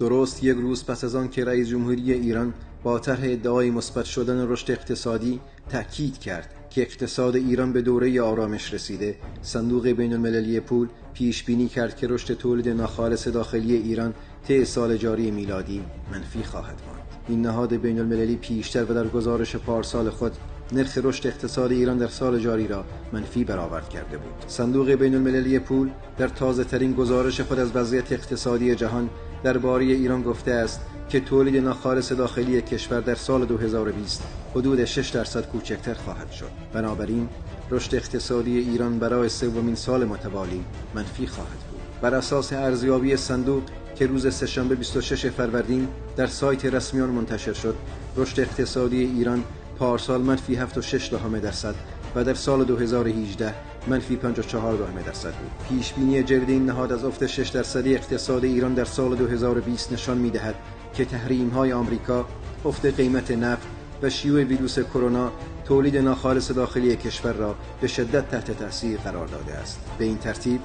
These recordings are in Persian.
درست یک روز پس از آن که رئیس جمهوری ایران با طرح ادعای مثبت شدن رشد اقتصادی تأکید کرد که اقتصاد ایران به دوره آرامش رسیده، صندوق بین‌المللی پول پیش بینی کرد که رشد تولید ناخالص داخلی ایران طی سال جاری میلادی منفی خواهد ماند. این نهاد بین‌المللی پیشتر و در گزارش پارسال خود نرخ رشد اقتصاد ایران در سال جاری را منفی برآورد کرده بود. صندوق بین‌المللی پول در تازه‌ترین گزارش خود از وضعیت اقتصادی جهان درباره ایران گفته است که تولید ناخالص داخلی کشور در سال 2020 حدود 6% کوچکتر خواهد شد. بنابراین رشد اقتصادی ایران برای سومین سال متوالی منفی خواهد بود. بر اساس ارزیابی صندوق که روز سه‌شنبه 26 فروردین در سایت رسمی آن منتشر شد، رشد اقتصادی ایران پارسال منفی 7.6% و در سال 2018 منفی 5.4% بود. پیش بینی جدید این نهاد از افت 6% اقتصاد ایران در سال 2020 نشان می‌دهد که تحریم‌های آمریکا، افت قیمت نفت و شیوع ویروس کرونا تولید ناخالص داخلی کشور را به شدت تحت تاثیر قرار داده است. به این ترتیب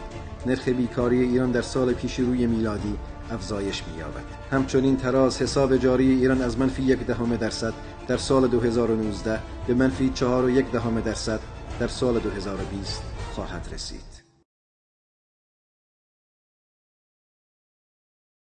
نرخ بیکاری ایران در سال پیش روی میلادی افزایش می‌یابد. همچنین تراز حساب جاری ایران از منفی 0.1% در سال 2019 به منفی 4.1% در سال 2020 خواهد رسید.